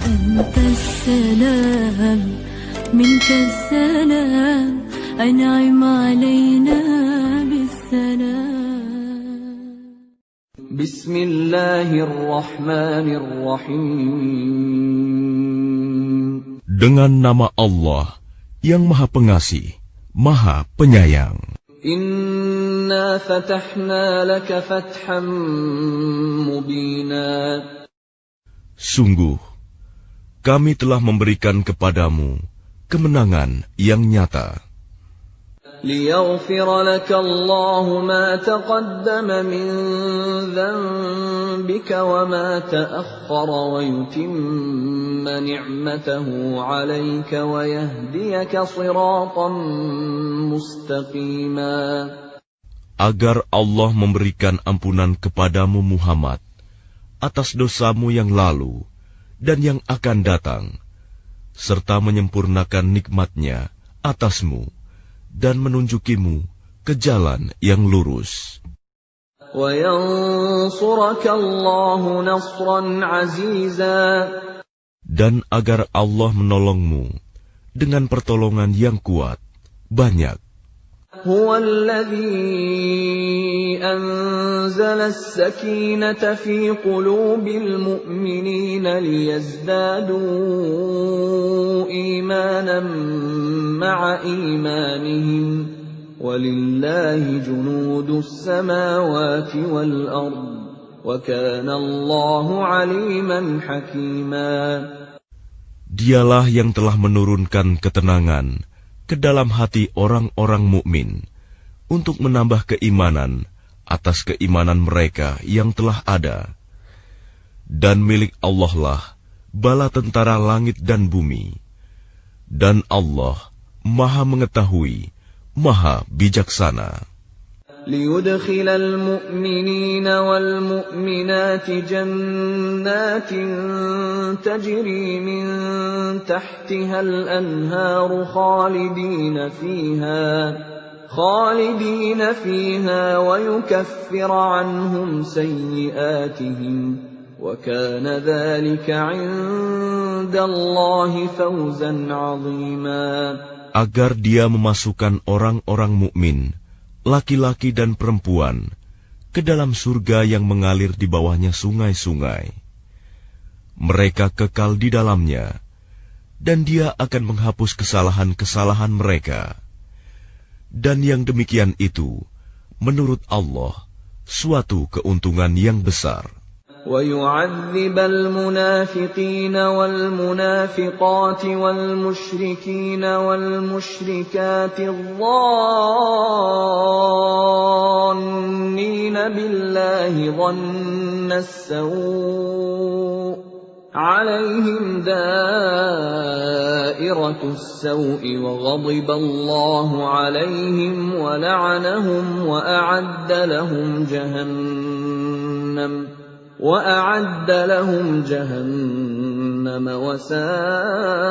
أنت السلام منك السلام أنعم علينا بالسلام. بسم الله الرحمن الرحيم. Dengan nama Allah yang Maha Pengasih, Maha Penyayang. Inna fatahna laka fathan mubina. Sungguh, kami telah memberikan kepadamu kemenangan yang nyata. ليغفر لك الله ما تقدم من ذنبك وما تأخر ويتم نعمته عليك ويهديك صراطا مستقيما. Agar Allah memberikan ampunan kepadamu Muhammad atas dosamu yang lalu dan yang akan datang, serta menyempurnakan nikmat-Nya atasmu dan menunjukimu ke jalan yang lurus. Dan agar Allah menolongmu dengan pertolongan yang kuat, banyak. هو الذي أنزل السكينة في قلوب المؤمنين ليزدادوا إيمانا مع إيمانهم ولله جنود السماوات والأرض وكان الله عليما حكيما. Dialah yang telah menurunkan ketenangan ke dalam hati orang-orang mukmin untuk menambah keimanan atas keimanan mereka yang telah ada. Dan milik Allah lah bala tentara langit dan bumi. Dan Allah Maha mengetahui, Maha bijaksana. ليدخل المؤمنين والمؤمنات جنات تجري من تحتها الأنهار خالدين فيها ويكفر عنهم سيئاتهم وكان ذلك عند الله فوزا عظيما. Agar Dia memasukkan orang-orang mukmin, laki-laki dan perempuan, ke dalam surga yang mengalir di bawahnya sungai-sungai. Mereka kekal di dalamnya, dan Dia akan menghapus kesalahan-kesalahan mereka. Dan yang demikian itu, menurut Allah, suatu keuntungan yang besar. وَيُعَذِّبَ الْمُنَافِقِينَ وَالْمُنَافِقَاتِ وَالْمُشْرِكِينَ وَالْمُشْرِكَاتِ الظَّانِّينَ بِاللَّهِ ظَنَّ السَّوْءِ عَلَيْهِمْ دَائِرَةُ السَّوْءِ وَغَضِبَ اللَّهُ عَلَيْهِمْ وَلَعَنَهُمْ وَأَعَدَّ لَهُمْ جَهَنَّمَ وَسَاءَتْ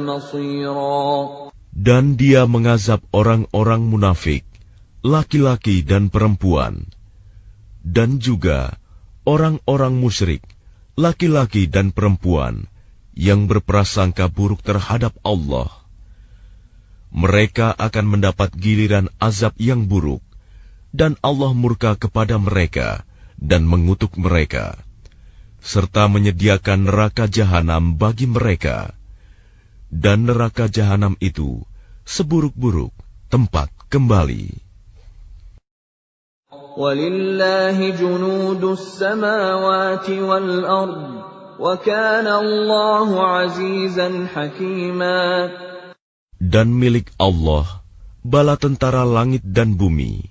مَصِيرًا. Dan Dia mengazab orang-orang munafik, laki-laki dan perempuan, dan juga orang-orang musyrik, laki-laki dan perempuan, yang berprasangka buruk terhadap Allah. Mereka akan mendapat giliran azab yang buruk, dan Allah murka kepada mereka dan mengutuk mereka, serta menyediakan neraka jahanam bagi mereka. Dan neraka jahanam itu seburuk-buruk tempat kembali. Walillahi junudus samawati wal ard, wa kana Allahu azizan hakima. Dan milik Allah bala tentara langit dan bumi,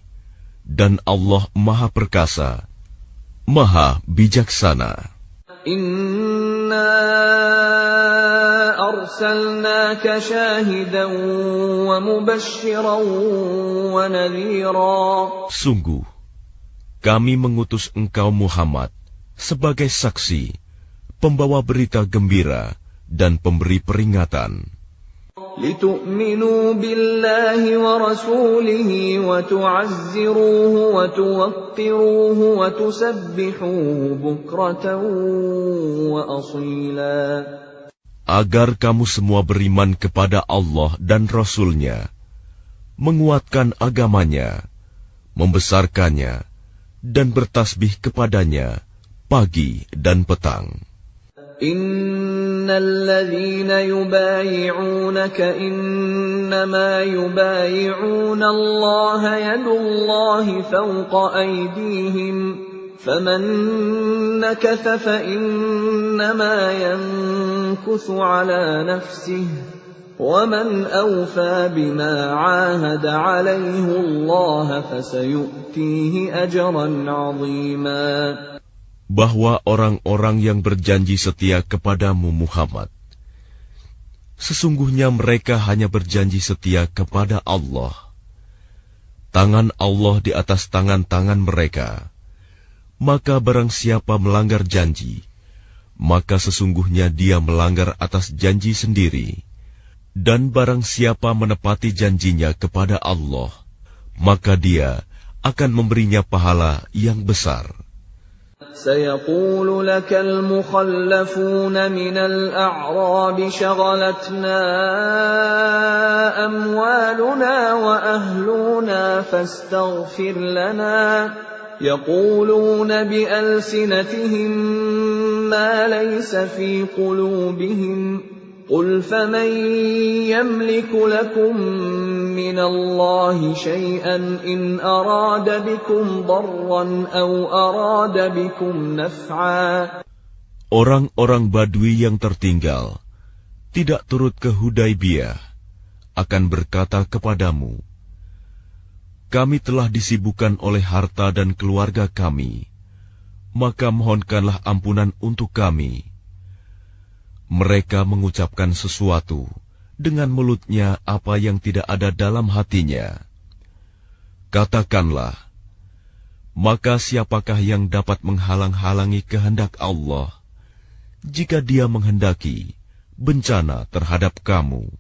dan Allah Maha Perkasa, Maha bijaksana. Inna arsalnaka syahidan wa mubasysyiran wa nadhira. Sungguh, kami mengutus engkau Muhammad sebagai saksi, pembawa berita gembira dan pemberi peringatan. لِتُؤْمِنُوا بِاللَّهِ وَرَسُولِهِ وَتُعَزِّرُوهُ وَتُوَقِّرُوهُ وَتُسَبِّحُوهُ بُكْرَةً وَأَصِيلًا. Agar kamu semua beriman kepada Allah dan Rasul-Nya, menguatkan agamanya, membesarkannya, dan bertasbih kepadanya pagi dan petang. Innalladzina yubayi'unaka innama yubayi'una Allah yadullahi fawqa aydihim faman nakatha fa innama yankuthu ala nafsihi وَمَنْ أَوْفَى بِمَا عَاهَدَ عَلَيْهِ اللَّهَ فَسَيُؤْتِيهِ أَجْرًا عَظِيمًا. Bahwa orang-orang yang berjanji setia kepadamu Muhammad, sesungguhnya mereka hanya berjanji setia kepada Allah. Tangan Allah di atas tangan-tangan mereka. Maka barang siapa melanggar janji, maka sesungguhnya dia melanggar atas janji sendiri. Dan barang siapa menepati janjinya kepada Allah, maka dia akan memberinya pahala yang besar. سيقول لك المخلفون من الأعراب شغلتنا أموالنا وأهلنا فاستغفر لنا يقولون بألسنتهم ما ليس في قلوبهم قل فمن يملك لكم من الله شيئا إن أراد بكم ضرا أو أراد بكم نفعا. Orang-orang Badui yang tertinggal, tidak turut ke Hudaibiyah, akan berkata kepadamu, kami telah disibukkan oleh harta dan keluarga kami, maka mohonkanlah ampunan untuk kami. Mereka mengucapkan sesuatu dengan mulutnya apa yang tidak ada dalam hatinya. Katakanlah, maka siapakah yang dapat menghalang-halangi kehendak Allah jika Dia menghendaki bencana terhadap kamu,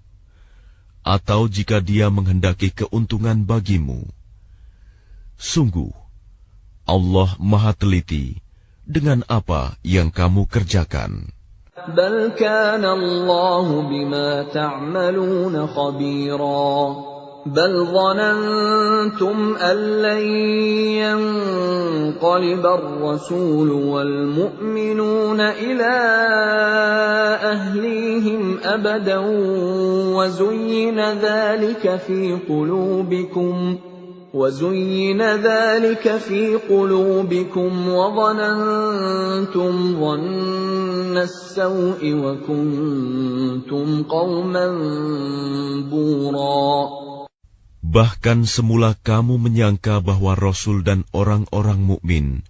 atau jika Dia menghendaki keuntungan bagimu? Sungguh, Allah Maha Teliti dengan apa yang kamu kerjakan. بل كان الله بما تعملون خبيرا بل ظننتم أن لن ينقلب الرسول والمؤمنون إلى أهليهم أبدا وزين ذلك في قلوبكم وظننتم ظن السوء وكنتم قوما بورا. Bahkan semula kamu menyangka bahwa Rasul dan orang-orang mukmin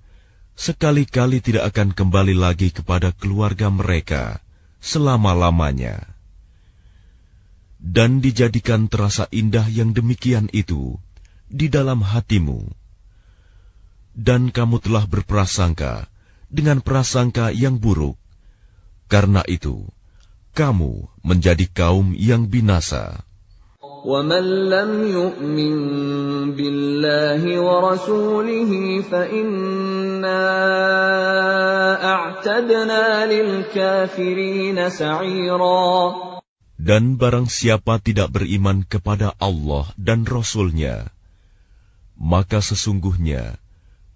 sekali-kali tidak akan kembali lagi kepada keluarga mereka selama-lamanya. Dan dijadikan terasa indah yang demikian itu di dalam hatimu. Dan kamu telah berprasangka dengan prasangka yang buruk. Karena itu, kamu menjadi kaum yang binasa. وَمَنْ لَمْ يُؤْمِنْ بِاللَّهِ وَرَسُولِهِ فَإِنَّا أَعْتَدْنَا لِلْكَافِرِينَ سَعِيرًا. Dan barang siapa tidak beriman kepada Allah dan Rasul-Nya, maka sesungguhnya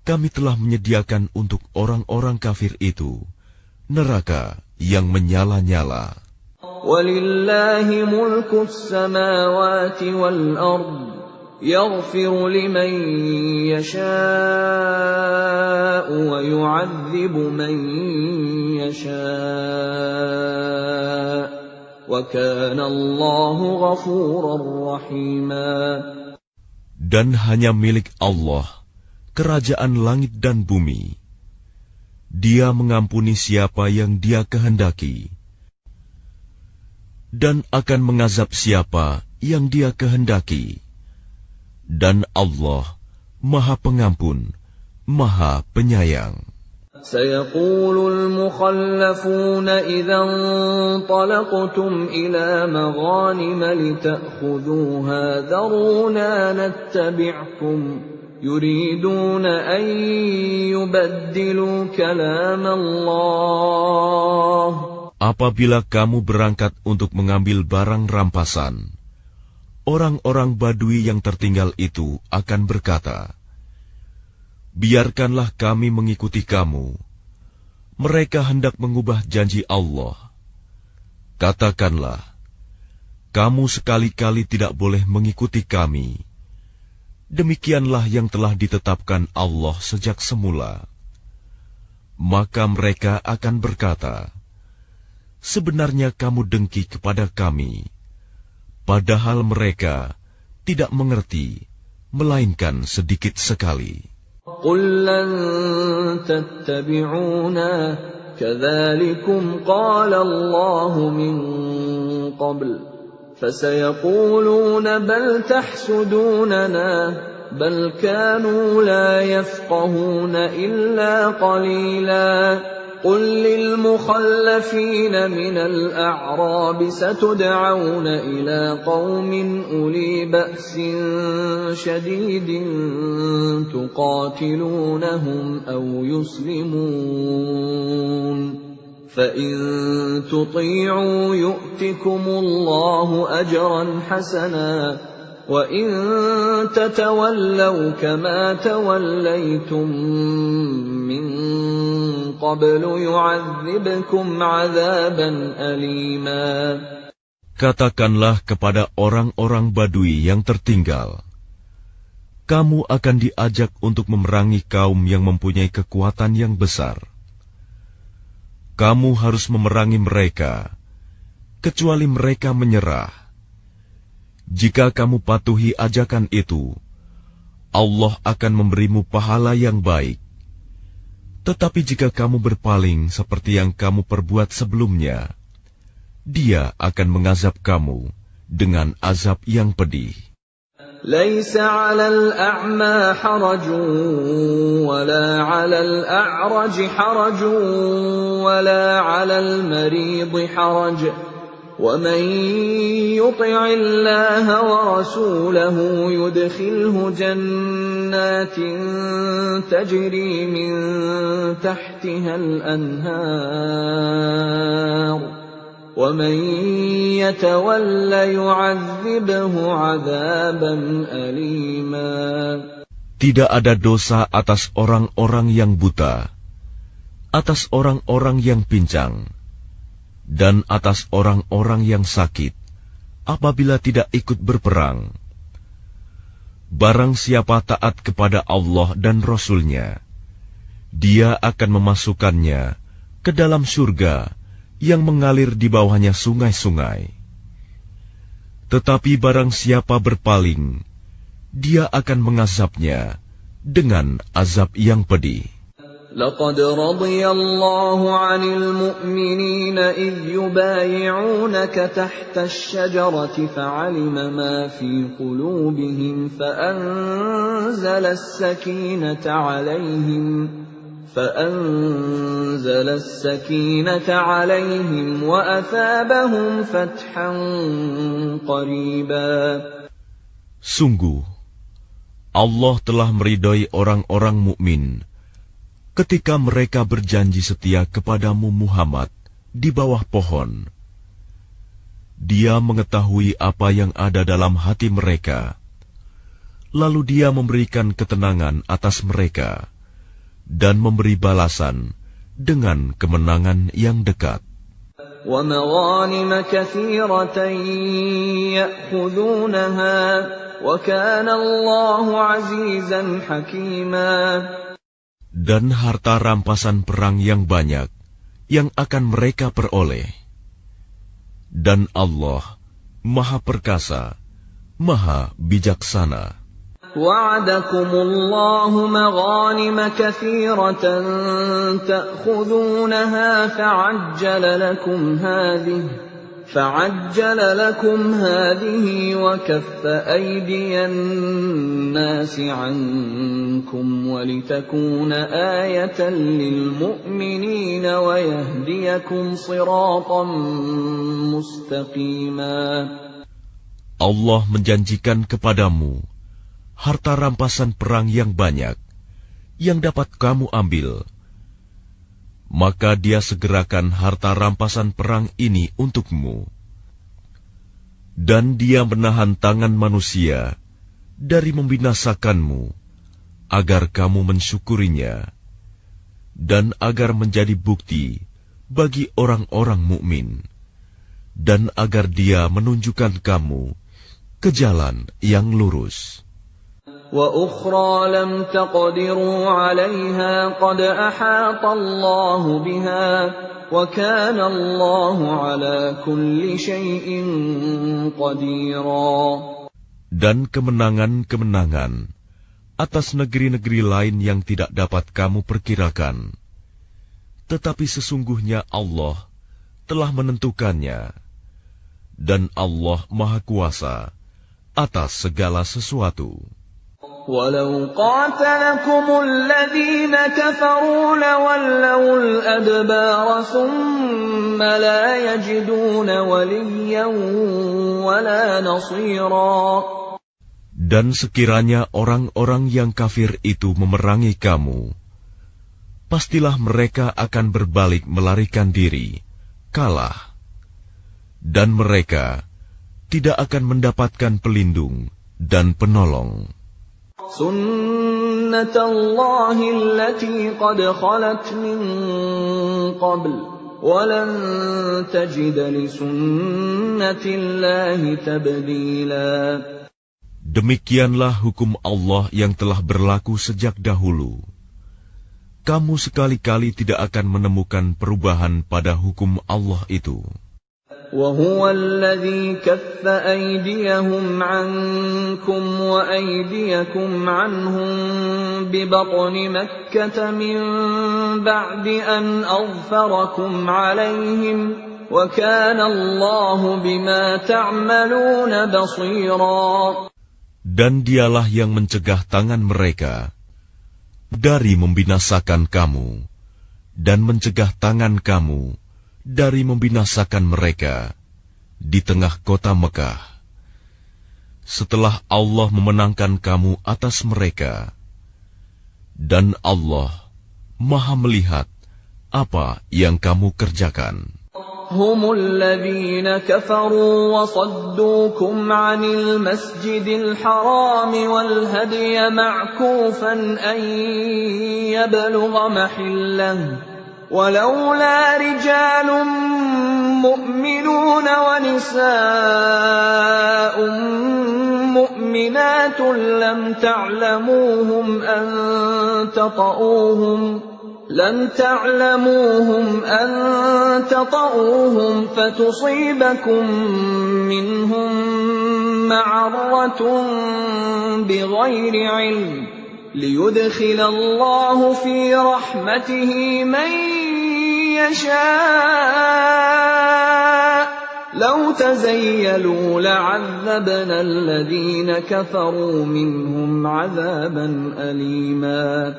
kami telah menyediakan untuk orang-orang kafir itu neraka yang menyala-nyala. وَلِلَّهِ مُلْكُ السَّمَاوَاتِ وَالْأَرْضِ يَغْفِرُ لِمَن يَشَاءُ وَيُعَذِّبُ مَن يَشَاءُ وَكَانَ اللَّهُ غَفُورًا رَّحِيمًا. Dan hanya milik Allah kerajaan langit dan bumi. Dia mengampuni siapa yang Dia kehendaki, dan akan mengazab siapa yang Dia kehendaki. Dan Allah Maha Pengampun, Maha Penyayang. سيقول المخلفون إذا انطلقتم إلى مغانم لتأخذوها ذرونا نتبعكم يريدون أن يبدلوا كلام الله. Apabila kamu berangkat untuk mengambil barang rampasan, orang-orang Badui yang tertinggal itu akan berkata, biarkanlah kami mengikuti kamu. Mereka hendak mengubah janji Allah. Katakanlah, kamu sekali-kali tidak boleh mengikuti kami. Demikianlah yang telah ditetapkan Allah sejak semula. Maka mereka akan berkata, sebenarnya kamu dengki kepada kami, padahal mereka tidak mengerti, melainkan sedikit sekali. قُل لَّن تَتَّبِعُونَا كَذَلِكُمْ قَالَ اللَّهُ مِن قَبْلُ فَسَيَقُولُونَ بَلْ تَحْسُدُونَنَا بَلْ كَانُوا لَا يَفْقَهُونَ إِلَّا قَلِيلًا. قُل لِّلْمُخَلَّفِينَ مِنَ الْأَعْرَابِ سَتُدْعَوْنَ إِلَىٰ قَوْمٍ أُولِي بَأْسٍ شَدِيدٍ تُقَاتِلُونَهُمْ أَوْ يُسْلِمُونَ فَإِن تُطِيعُوا يُؤْتِكُمُ اللَّهُ أَجْرًا حَسَنًا وَإِن تَتَوَلَّوْا كَمَا تَوَلَّيْتُم مِّن قَبْلُ يُعَذِّبْكُمْ عَذَابًا أَلِيمًا. Katakanlah kepada orang-orang Badui yang tertinggal, kamu akan diajak untuk memerangi kaum yang mempunyai kekuatan yang besar. Kamu harus memerangi mereka, kecuali mereka menyerah. Jika kamu patuhi ajakan itu, Allah akan memberimu pahala yang baik. Tetapi jika kamu berpaling seperti yang kamu perbuat sebelumnya, Dia akan mengazab kamu dengan azab yang pedih. لَيْسَ عَلَى الْأَعْمَى حَرَجٌ وَلَا عَلَى الْأَعْرَجِ حَرَجٌ وَلَا عَلَى الْمَرِيضِ حَرَجٌ وَمَن يُطِعِ اللَّهَ وَرَسُولَهُ يُدْخِلْهُ جَنَّاتٍ تَجْرِي مِن تَحْتِهَا الْأَنْهَارُ وَمَن يَتَوَلَّ يُعَذِّبْهُ عَذَابًا أَلِيمًا. Tidak ada dosa atas orang-orang yang buta, atas orang-orang yang pincang, dan atas orang-orang yang sakit, apabila tidak ikut berperang. Barang siapa taat kepada Allah dan Rasul-Nya, Dia akan memasukkannya ke dalam surga yang mengalir di bawahnya sungai-sungai. Tetapi barang siapa berpaling, Dia akan mengazabnya dengan azab yang pedih. لَقَدْ رَضِيَ اللَّهُ عَنِ الْمُؤْمِنِينَ إِذْ يُبَايِعُونَكَ تَحْتَ الشَّجَرَةِ فَعَلِمَ مَا فِي قُلُوبِهِمْ فَأَنزَلَ السَّكِينَةَ عَلَيْهِمْ وَأَثَابَهُمْ فَتْحًا قَرِيبًا. Sungguh, Allah telah meridai orang-orang mukmin ketika mereka berjanji setia kepadamu Muhammad di bawah pohon. Dia mengetahui apa yang ada dalam hati mereka, lalu Dia memberikan ketenangan atas mereka dan memberi balasan dengan kemenangan yang dekat. وَمَغَانِمَ كَثِيرَةً يَأْخُذُونَهَا وَكَانَ اللَّهُ عَزِيزًا حَكِيمًا. Dan harta rampasan perang yang banyak yang akan mereka peroleh. Dan Allah Maha Perkasa, Maha Bijaksana. وَعَدَكُمُ اللَّهُ مَغَانِمَ كَثِيرَةً تَأْخُذُونَهَا فَعَجَّلَ لَكُمْ هَٰذِهِ فعجل لكم هذه وكف أيدي الناس عنكم ولتكون آية للمؤمنين ويهديكم صراطا مستقيما. Allah menjanjikan kepadamu harta rampasan perang yang banyak yang dapat kamu ambil. Maka Dia segerakan harta rampasan perang ini untukmu. Dan Dia menahan tangan manusia dari membinasakanmu, agar kamu mensyukurinya, dan agar menjadi bukti bagi orang-orang mukmin, dan agar Dia menunjukkan kamu ke jalan yang lurus. وَأُخْرَى لَمْ تَقْدِرُوا عَلَيْهَا قَدْ أَحَاطَ اللَّهُ بِهَا وَكَانَ اللَّهُ عَلَى كُلِّ شَيْءٍ قَدِيرًا. Dan kemenangan-kemenangan atas negeri-negeri lain yang tidak dapat kamu perkirakan. Tetapi sesungguhnya Allah telah menentukannya, dan Allah Maha Kuasa atas segala sesuatu. وَلَوْ قَاتَلَكُمُ الَّذِينَ كَفَرُوا لَوَلَّوُا الْأَدْبَارَ ثُمَّ لَا يَجِدُونَ وَلِيًّا وَلَا نَصِيرًا. Dan sekiranya orang-orang yang kafir itu memerangi kamu, pastilah mereka akan berbalik melarikan diri, kalah. Dan mereka tidak akan mendapatkan pelindung dan penolong. سُنَّةَ اللَّهِ الَّتِي قَدْ خَلَتْ مِن قَبْلُ وَلَن تَجِدَ لِسُنَّةِ اللَّهِ تَبْدِيلًا. Demikianlah hukum Allah yang telah berlaku sejak dahulu. Kamu sekali-kali tidak akan menemukan perubahan pada hukum Allah itu. وَهُوَ الَّذِي كَفَّ أَيْدِيَهُمْ عَنكُمْ وَأَيْدِيَكُمْ عَنْهُمْ بِبَطْنِ مَكَّةَ مِنْ بَعْدِ أَنْ أَظْفَرَكُمْ عَلَيْهِمْ وَكَانَ اللَّهُ بِمَا تَعْمَلُونَ بَصِيرًا. Dan Dialah yang mencegah tangan mereka dari membinasakan kamu, dan mencegah tangan kamu dari membinasakan mereka di tengah kota Mekah, setelah Allah memenangkan kamu atas mereka. Dan Allah Maha melihat apa yang kamu kerjakan. هم الذين كفروا وصدوكم عن المسجد الحرام والهدي معكوفا أن يبلغ محله ولولا رجال مؤمنون ونساء مؤمنات لم تعلموهم أن تطؤوهم فتصيبكم منهم معرة بغير علم ليدخل الله في رحمته من يشاء لو تزيلوا لعذبنا الذين كفروا منهم عذابا أليما.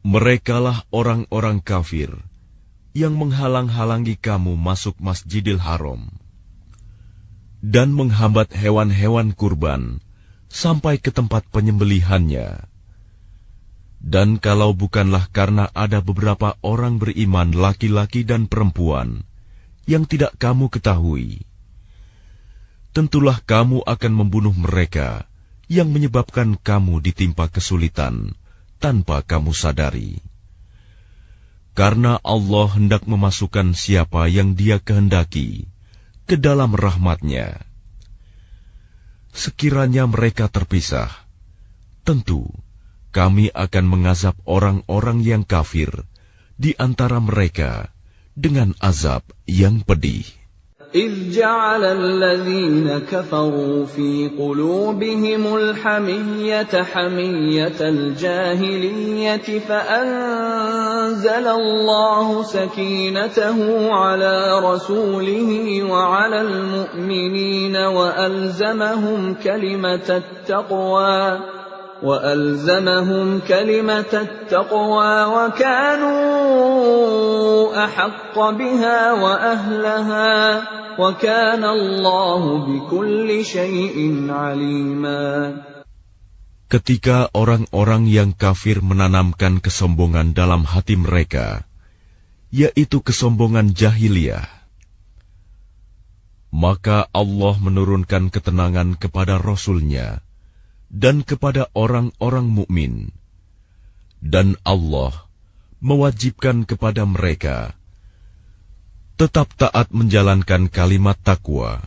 Merekalah orang-orang kafir yang menghalang-halangi kamu masuk Masjidil Haram dan menghambat hewan-hewan kurban sampai ke tempat penyembelihannya. Dan kalau bukanlah karena ada beberapa orang beriman laki-laki dan perempuan yang tidak kamu ketahui, tentulah kamu akan membunuh mereka yang menyebabkan kamu ditimpa kesulitan tanpa kamu sadari. Karena Allah hendak memasukkan siapa yang Dia kehendaki ke dalam rahmat-Nya. Sekiranya mereka terpisah, tentu kami akan mengazab orang-orang yang kafir di antara mereka dengan azab yang pedih. إذ جعل الذين كفروا في قلوبهم الحمية حمية الجاهلية فأنزل الله سكينته على رسوله وعلى المؤمنين وألزمهم كلمة التقوى وكانوا أحق بها وأهلها وكان الله بكل شيء عليما. Ketika orang-orang yang kafir menanamkan kesombongan dalam hati mereka, yaitu kesombongan jahiliyah, maka Allah menurunkan ketenangan kepada Rasul-Nya dan kepada orang-orang mukmin, dan Allah mewajibkan kepada mereka tetap taat menjalankan kalimat takwa,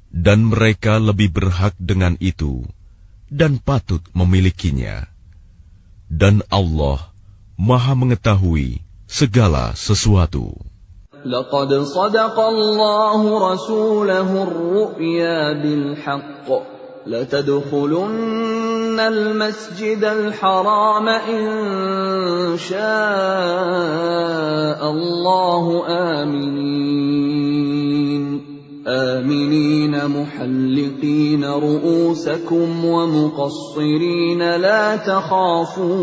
dan mereka lebih berhak dengan itu dan patut memilikinya. Dan Allah Maha mengetahui segala sesuatu. لقد صدق الله رسوله الرؤيا بالحق لتدخلن المسجد الحرام إن شاء الله آمنين محلقين رؤوسكم ومقصرين لا تخافون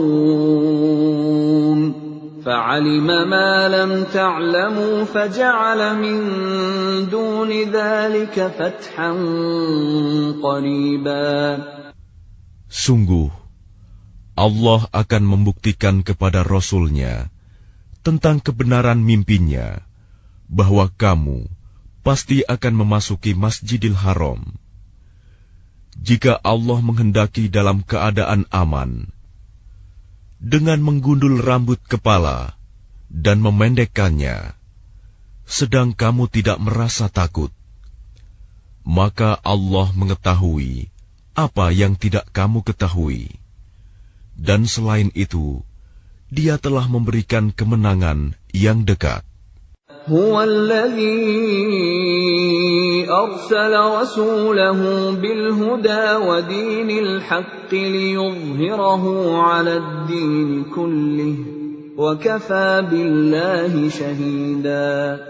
فعلم ما لم تعلموا فجعل من دون ذلك فتحا قريبا. Sungguh, Allah akan membuktikan kepada Rasul-Nya tentang kebenaran mimpinya, bahwa kamu pasti akan memasuki Masjidil Haram. Jika Allah menghendaki dalam keadaan aman, dengan menggundul rambut kepala dan memendekkannya, sedang kamu tidak merasa takut, maka Allah mengetahui apa yang tidak kamu ketahui. Dan selain itu, Dia telah memberikan kemenangan yang dekat. هو الذي أرسل رسوله بالهدى ودين الحق ليظهره على الدين كله وكفى بالله شهيدا.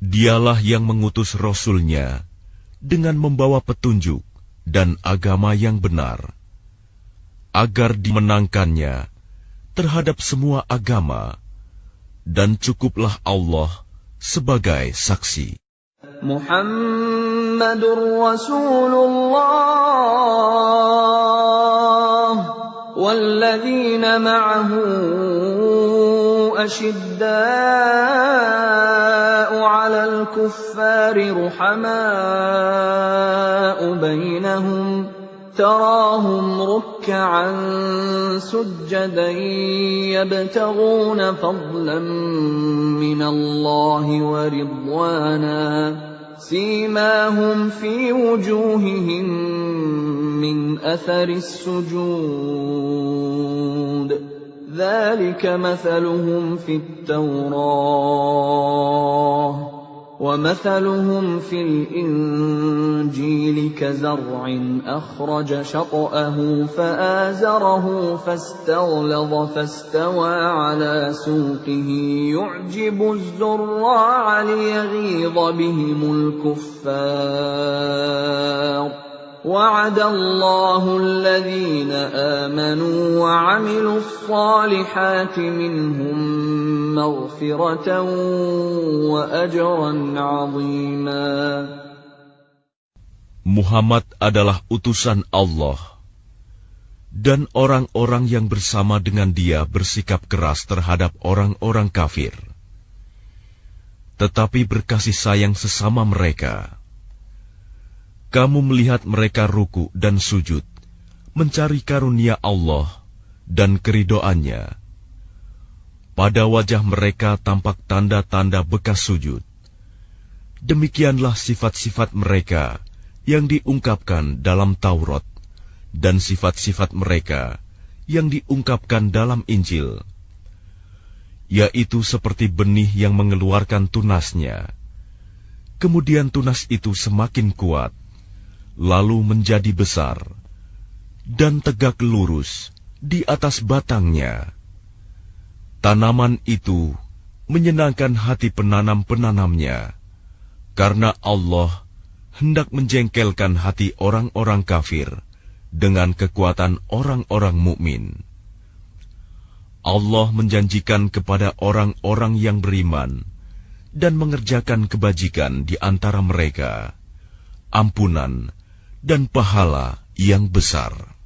Dialah yang mengutus Rasul-Nya dengan membawa petunjuk dan agama yang benar, agar dimenangkannya terhadap semua agama, dan cukuplah Allah sebagai saksi. Muhammadur Rasulullah walladzina ma'ahu ashidda'u 'alal kuffari ruhama'u bainahum تراهم ركعا سجدا يبتغون فضلا من الله ورضوانا سيماهم في وجوههم من أثر السجود ذلك مثلهم في التوراة ومثلهم في الإنجيل كزرع أخرج شطأه فآزره فاستغلظ فاستوى على سوقه يعجب الزراع ليغيظ بهم الكفار وعد الله الذين آمنوا وعملوا الصالحات منهم مغفرة وأجرا عظيما. Muhammad adalah utusan Allah, dan orang-orang yang bersama dengan dia bersikap keras terhadap orang-orang kafir, tetapi berkasih sayang sesama mereka. Kamu melihat mereka ruku dan sujud, mencari karunia Allah dan keridoannya. Pada wajah mereka tampak tanda-tanda bekas sujud. Demikianlah sifat-sifat mereka yang diungkapkan dalam Taurat, dan sifat-sifat mereka yang diungkapkan dalam Injil, yaitu seperti benih yang mengeluarkan tunasnya, Kemudian tunas itu semakin kuat, lalu menjadi besar, dan tegak lurus di atas batangnya. Tanaman itu menyenangkan hati penanam-penanamnya, karena Allah hendak menjengkelkan hati orang-orang kafir dengan kekuatan orang-orang mukmin. Allah menjanjikan kepada orang-orang yang beriman dan mengerjakan kebajikan di antara mereka ampunan dan pahala yang besar.